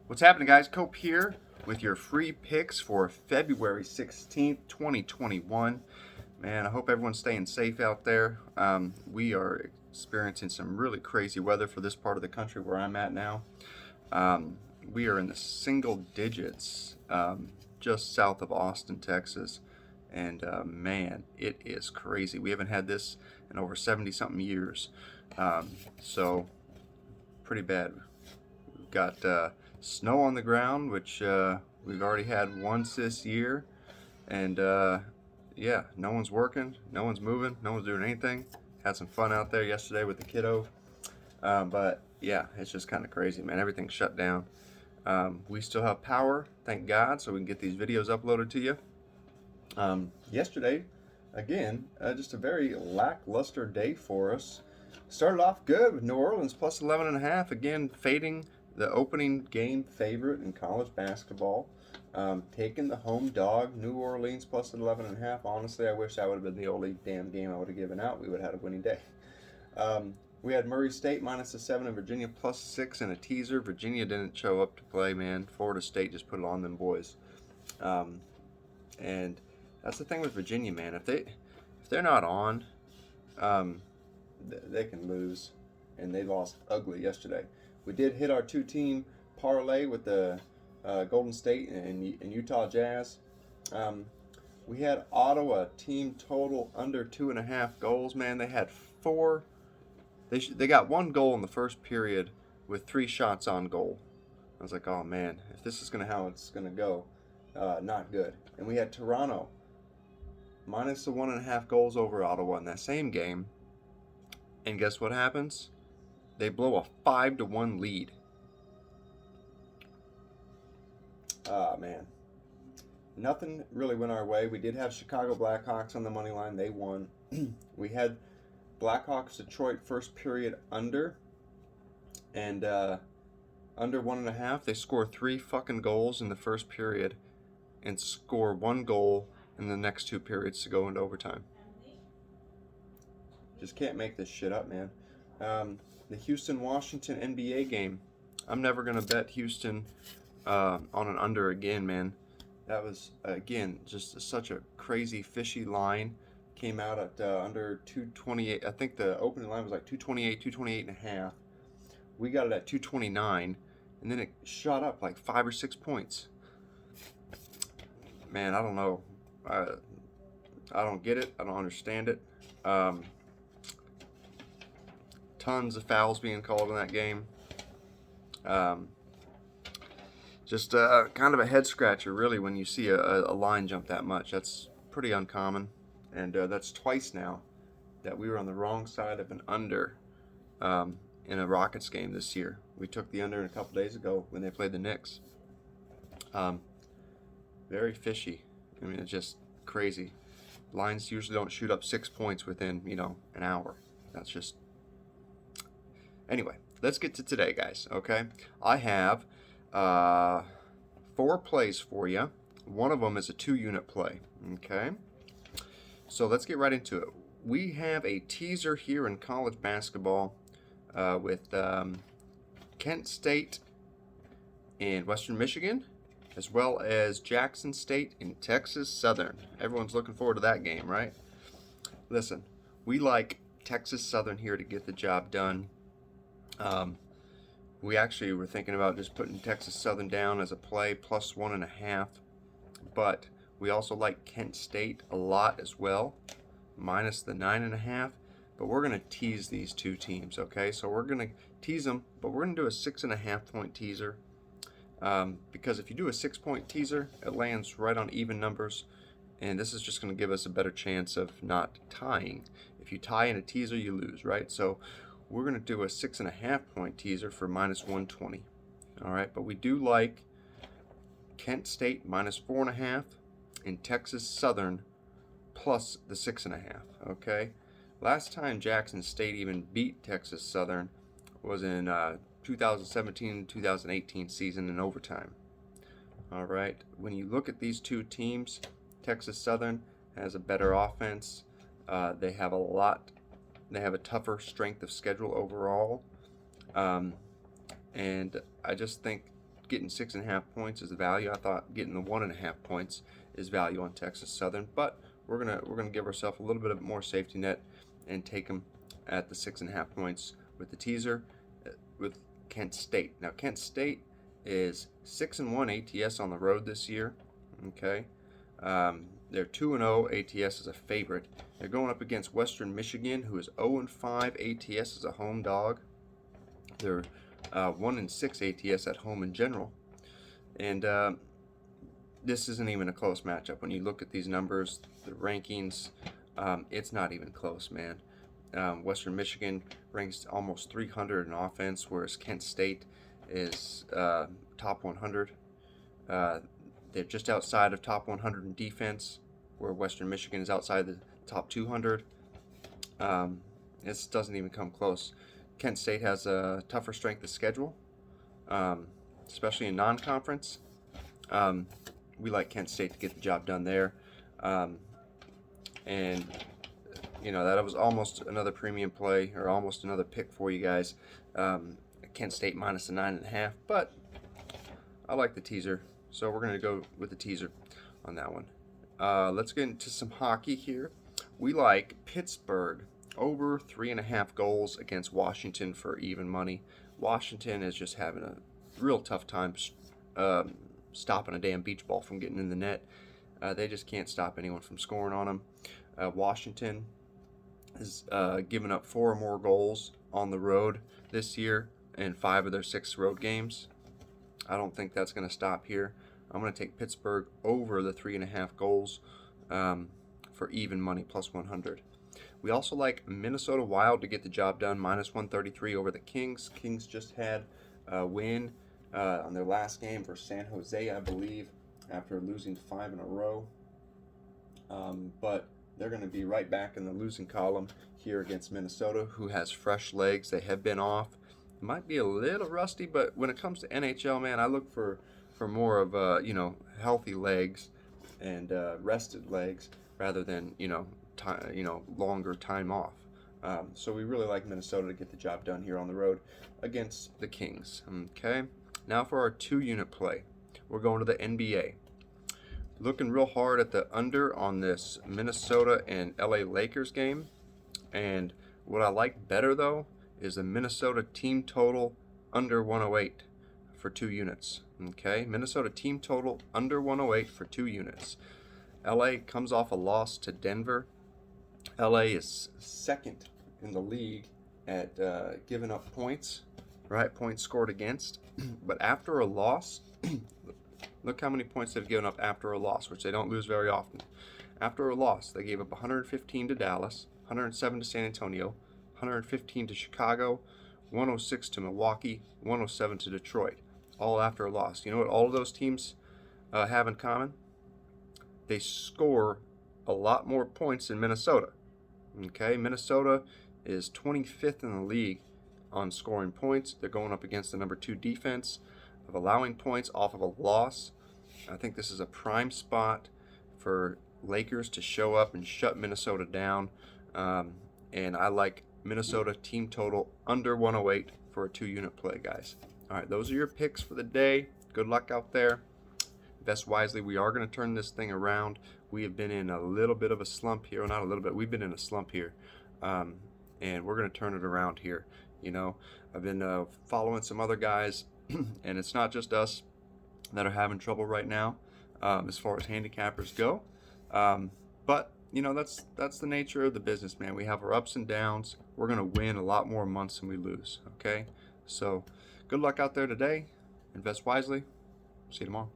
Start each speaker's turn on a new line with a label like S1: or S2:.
S1: What's happening, guys? Cope here with your free picks for February 16th, 2021. Man, I hope everyone's staying safe out there. We are experiencing some really crazy weather for this part of the country where I'm at now. We are in the single digits just south of Austin, Texas. And man, it is crazy. We haven't had this in over 70-something years. So, pretty bad. We've got snow on the ground, which we've already had once this year. And yeah, no one's working, no one's moving, no one's doing anything. Had some fun out there yesterday with the kiddo. But yeah, it's just kind of crazy, man. Everything's shut down. We still have power, thank God, so we can get these videos uploaded to you. Yesterday, again, just a very lackluster day for us. Started off good with New Orleans plus 11.5, again fading the opening game favorite in college basketball. Taking the home dog, New Orleans plus 11.5. Honestly, I wish that would have been the only damn game I would have given out. We would have had a winning day. We had Murray State minus the 7 and Virginia plus 6 in a teaser. Virginia didn't show up to play, man. Florida State just put it on them boys. And that's the thing with Virginia, man. If they're not on, they can lose, and they lost ugly yesterday. We did hit our two-team parlay with the Golden State and Utah Jazz. We had Ottawa team total under 2.5 goals. Man, they had 4. They got 1 goal in the first period with 3 shots on goal. I was like, oh man, if this is how it's gonna go, not good. And we had Toronto minus the 1.5 goals over Ottawa in that same game. And guess what happens? They blow a 5-1 lead. Man. Nothing really went our way. We did have Chicago Blackhawks on the money line. They won. We had Blackhawks Detroit first period under. And under 1.5. They score 3 fucking goals in the first period and score 1 goal in the next 2 periods to go into overtime. Just can't make this shit up, man. The Houston-Washington NBA game. I'm never going to bet Houston on an under again, man. That was, again, just such a crazy, fishy line. Came out at under 228. I think the opening line was like 228, 228.5. We got it at 229, and then it shot up like 5 or 6 points. Man, I don't know. I don't get it. I don't understand it. Tons of fouls being called in that game. Just kind of a head scratcher, really, when you see a line jump that much. That's pretty uncommon. And that's twice now that we were on the wrong side of an under in a Rockets game this year. We took the under a couple days ago when they played the Knicks. Very fishy. I mean, it's just crazy. Lines usually don't shoot up 6 points within, an hour. That's just... Anyway, let's get to today, guys, okay? I have 4 plays for you. One of them is a 2-unit play, okay? So let's get right into it. We have a teaser here in college basketball with Kent State in Western Michigan, as well as Jackson State in Texas Southern. Everyone's looking forward to that game, right? Listen, we like Texas Southern here to get the job done. We actually were thinking about just putting Texas Southern down as a play plus 1.5, but we also like Kent State a lot as well, minus the 9.5. But we're going to tease these two teams, okay? So we're going to tease them, but we're going to do a 6.5 point teaser. Because if you do a 6-point teaser, it lands right on even numbers, and this is just going to give us a better chance of not tying. If you tie in a teaser, you lose, right? So we're going to do a 6.5 point teaser for minus 120. All right, but we do like Kent State minus 4.5 and Texas Southern plus the 6.5. Okay, last time Jackson State even beat Texas Southern was in 2017-2018 season in overtime. All right, when you look at these two teams, Texas Southern has a better offense. They have a tougher strength of schedule overall. And I just think getting 6.5 points is the value. I thought getting the 1.5 points is value on Texas Southern, but we're gonna give ourselves a little bit of more safety net and take them at the 6.5 points with the teaser with Kent State. Now Kent State is 6-1 ATS on the road this year. Okay, they're 2-0 ATS as a favorite. They're going up against Western Michigan, who is 0-5 ATS as a home dog. They're 1-6 ATS at home in general, and this isn't even a close matchup. When you look at these numbers, the rankings, it's not even close, man. Western Michigan ranks almost 300 in offense, whereas Kent State is top 100. They're just outside of top 100 in defense, where Western Michigan is outside the top 200. This doesn't even come close. Kent State has a tougher strength of schedule, especially in non-conference. We like Kent State to get the job done there. And, you know, that was almost another premium play, or almost another pick for you guys. Kent State minus the 9.5, but I like the teaser, so we're going to go with the teaser on that one. Let's get into some hockey here. We like Pittsburgh over 3.5 goals against Washington for even money. Washington is just having a real tough time stopping a damn beach ball from getting in the net. They just can't stop anyone from scoring on them. Washington has given up 4 or more goals on the road this year in 5 of their 6 road games. I don't think that's going to stop here. I'm going to take Pittsburgh over the 3.5 goals for even money, plus 100. We also like Minnesota Wild to get the job done, minus 133 over the Kings. Kings just had a win on their last game for San Jose, I believe, after losing 5 in a row. But they're going to be right back in the losing column here against Minnesota, who has fresh legs. They have been off. Might be a little rusty, but when it comes to NHL, man, I look for more of healthy legs and rested legs rather than longer time off. So we really like Minnesota to get the job done here on the road against the Kings. Okay, now for our 2-unit play, we're going to the NBA. Looking real hard at the under on this Minnesota and LA Lakers game, and what I like better though is the Minnesota team total under 108 for 2 units. Okay, Minnesota team total under 108 for 2 units. LA comes off a loss to Denver. LA is second in the league at giving up points, right? Points scored against. But after a loss, look how many points they've given up after a loss, which they don't lose very often. After a loss, they gave up 115 to Dallas, 107 to San Antonio, 115 to Chicago, 106 to Milwaukee, 107 to Detroit, all after a loss. You know what all of those teams have in common? They score a lot more points than Minnesota. Okay, Minnesota is 25th in the league on scoring points. They're going up against the number 2 defense of allowing points off of a loss. I think this is a prime spot for Lakers to show up and shut Minnesota down. And I like Minnesota team total under 108 for a 2-unit play, guys. All right, those are your picks for the day. Good luck out there. Invest wisely. We are going to turn this thing around. We have been in a little bit of a slump here. Well, not a little bit. We've been in a slump here. And we're going to turn it around here. You know, I've been following some other guys, and it's not just us that are having trouble right now as far as handicappers go. But, you know, that's the nature of the business, man. We have our ups and downs. We're going to win a lot more months than we lose, okay? So good luck out there today. Invest wisely. See you tomorrow.